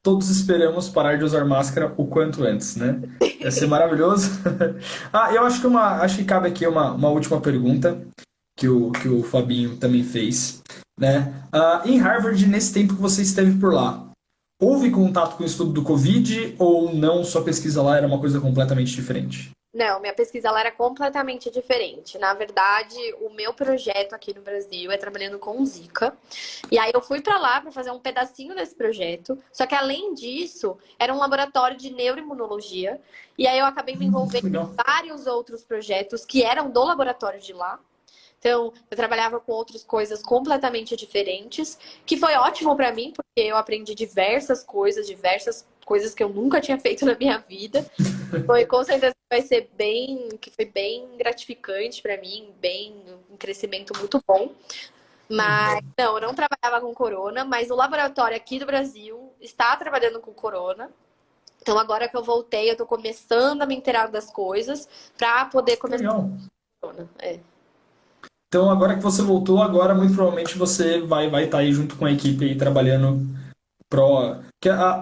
Todos esperamos parar de usar máscara o quanto antes, né? Ia ser maravilhoso. Eu acho acho que cabe aqui uma última pergunta que o Fabinho também fez, né? Em Harvard, nesse tempo que você esteve por lá, houve contato com o estudo do Covid ou não? Sua pesquisa lá era uma coisa completamente diferente? Não, minha pesquisa ela era completamente diferente. Na verdade, o meu projeto aqui no Brasil é trabalhando com Zika. E aí eu fui para lá para fazer um pedacinho desse projeto. Só que além disso, era um laboratório de neuroimunologia. E aí eu acabei me Que envolvendo em legal. vários outros projetos que eram do laboratório de lá. Então, eu trabalhava com outras coisas completamente diferentes, que foi ótimo para mim, porque eu aprendi diversas coisas que eu nunca tinha feito na minha vida. Foi com certeza que foi bem gratificante para mim, bem um crescimento muito bom. Mas não, eu não trabalhava com corona, mas o laboratório aqui do Brasil está trabalhando com corona. Então agora que eu voltei, eu tô começando a me inteirar das coisas para poder Que começar legal. com corona. É. Então, agora que você voltou, agora muito provavelmente você vai estar aí junto com a equipe aí trabalhando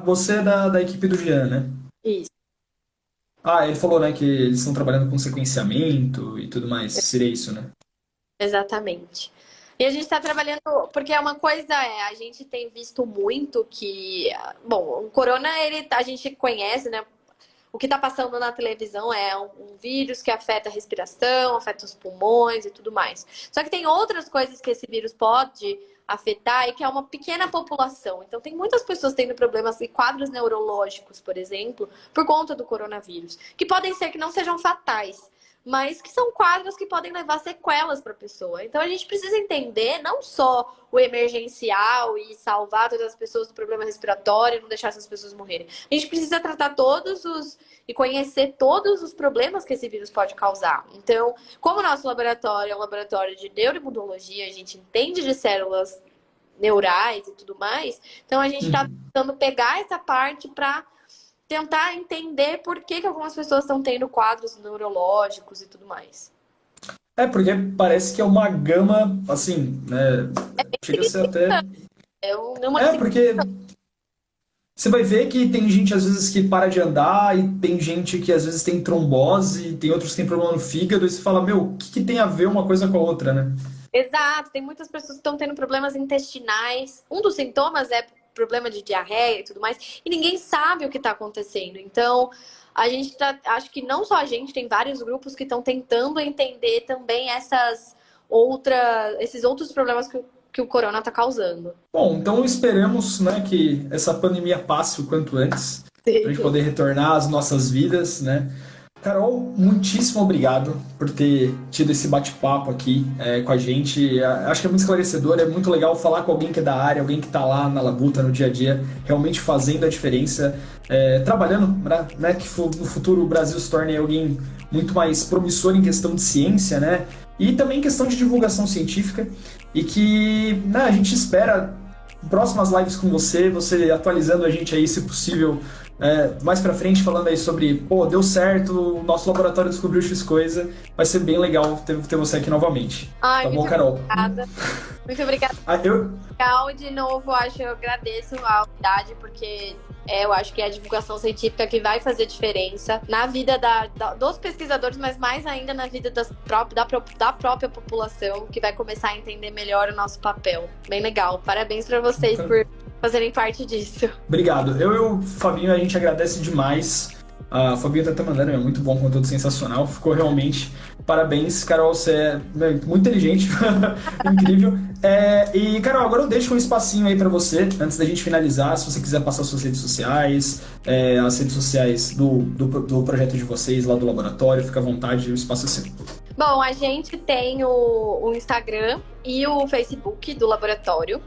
você é da equipe do Jean, né? Isso. Ele falou, né, que eles estão trabalhando com sequenciamento e tudo mais. Seria isso, né? Exatamente. E a gente está trabalhando, porque é uma coisa, a gente tem visto muito que, bom, o corona, a gente conhece, né? o que está passando na televisão é um vírus que afeta a respiração, afeta os pulmões e tudo mais. Só que tem outras coisas que esse vírus pode afetar e que é uma pequena população. Então, tem muitas pessoas tendo problemas e quadros neurológicos, por exemplo, por conta do coronavírus, que podem ser que não sejam fatais, mas que são quadros que podem levar sequelas para a pessoa. Então, a gente precisa entender não só o emergencial e salvar todas as pessoas do problema respiratório e não deixar essas pessoas morrerem. A gente precisa tratar e conhecer todos os problemas que esse vírus pode causar. Então, como o nosso laboratório é um laboratório de neuroimunologia, a gente entende de células neurais e tudo mais, então a gente está tentando pegar essa parte para tentar entender por que algumas pessoas estão tendo quadros neurológicos e tudo mais. Porque parece que é uma gama, assim, né? Chega a ser até... porque você vai ver que tem gente, às vezes, que para de andar, e tem gente que, às vezes, tem trombose, e tem outros que tem problema no fígado, e você fala, o que tem a ver uma coisa com a outra, né? Exato, tem muitas pessoas que estão tendo problemas intestinais. Um dos sintomas é problema de diarreia e tudo mais, e ninguém sabe o que está acontecendo. Então, acho que não só a gente, tem vários grupos que estão tentando entender também esses outros problemas que o corona está causando. Bom, então esperamos, né, que essa pandemia passe o quanto antes, para a gente poder retornar às nossas vidas, né? Carol, muitíssimo obrigado por ter tido esse bate-papo aqui com a gente. Acho que é muito esclarecedor, é muito legal falar com alguém que é da área, alguém que está lá na labuta, no dia a dia, realmente fazendo a diferença, trabalhando, né, que no futuro o Brasil se torne alguém muito mais promissor em questão de ciência, né? E também em questão de divulgação científica, e que, né, a gente espera próximas lives com você atualizando a gente aí, se possível, mais pra frente, falando aí sobre, deu certo, o nosso laboratório descobriu X coisa, vai ser bem legal ter você aqui novamente. Ai, tá bom, Carol? Obrigada. Muito obrigada. Legal, de novo, eu agradeço a unidade, porque eu acho que é a divulgação científica que vai fazer diferença na vida dos pesquisadores, mas mais ainda na vida da própria população, que vai começar a entender melhor o nosso papel. Bem legal. Parabéns para vocês por fazerem parte disso. Obrigado. Eu e o Fabinho, a gente agradece demais. A Fabinho tá até mandando, é muito bom, conteúdo sensacional. Ficou realmente... Parabéns, Carol, você é muito inteligente, incrível. E, Carol, agora eu deixo um espacinho aí pra você, antes da gente finalizar, se você quiser passar suas redes sociais, as redes sociais do projeto de vocês lá do laboratório, fica à vontade, o espaço é seu. Bom, a gente tem o Instagram e o Facebook do laboratório,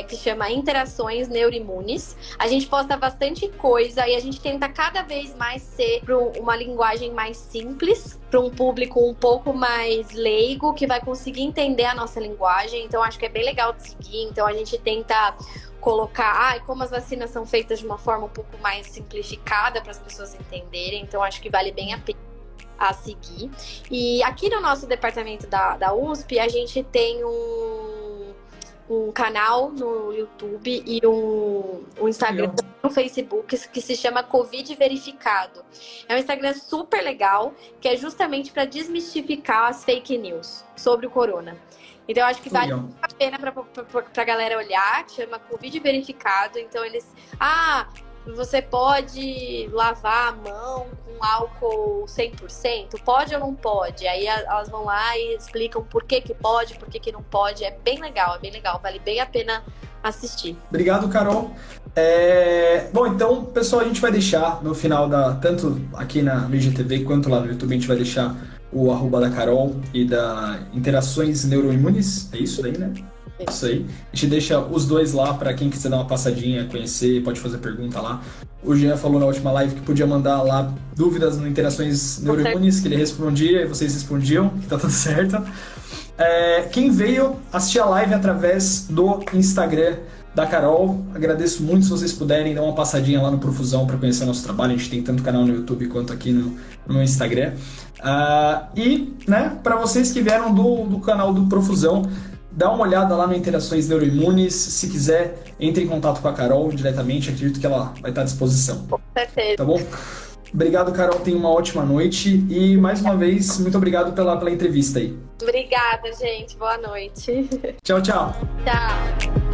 que chama Interações Neuroimunes. A gente posta bastante coisa e a gente tenta cada vez mais ser uma linguagem mais simples, para um público um pouco mais leigo, que vai conseguir entender a nossa linguagem. Então, acho que é bem legal de seguir. Então, a gente tenta colocar como as vacinas são feitas de uma forma um pouco mais simplificada para as pessoas entenderem. Então, acho que vale bem a pena a seguir. E aqui no nosso departamento da USP, a gente tem um canal no YouTube e um Instagram no Facebook que se chama Covid Verificado. É um Instagram super legal, que é justamente para desmistificar as fake news sobre o corona. Então, eu acho que vale muito a pena para a galera olhar, chama Covid Verificado. Então, você pode lavar a mão com álcool 100%? Pode ou não pode? Aí elas vão lá e explicam por que pode, por que não pode. É bem legal. Vale bem a pena assistir. Obrigado, Carol. Bom, então, pessoal, a gente vai deixar no final, tanto aqui no IGTV quanto lá no YouTube, a gente vai deixar o @ da Carol e da Interações Neuroimunes. É isso daí, né? Isso aí. A gente deixa os dois lá para quem quiser dar uma passadinha, conhecer, pode fazer pergunta lá. O Jean falou na última live que podia mandar lá dúvidas no Interações Neuroimunes, que ele respondia e vocês respondiam, que tá tudo certo. Quem veio assistir a live através do Instagram da Carol, agradeço muito se vocês puderem dar uma passadinha lá no Profusão para conhecer o nosso trabalho. A gente tem tanto canal no YouTube quanto aqui no Instagram. E, né, para vocês que vieram do canal do Profusão, dá uma olhada lá no Interações Neuroimunes. Se quiser, entre em contato com a Carol diretamente. Acredito que ela vai estar à disposição. Com certeza. Tá bom? Obrigado, Carol. Tenha uma ótima noite. E, mais uma vez, muito obrigado pela entrevista aí. Obrigada, gente. Boa noite. Tchau, tchau. Tchau.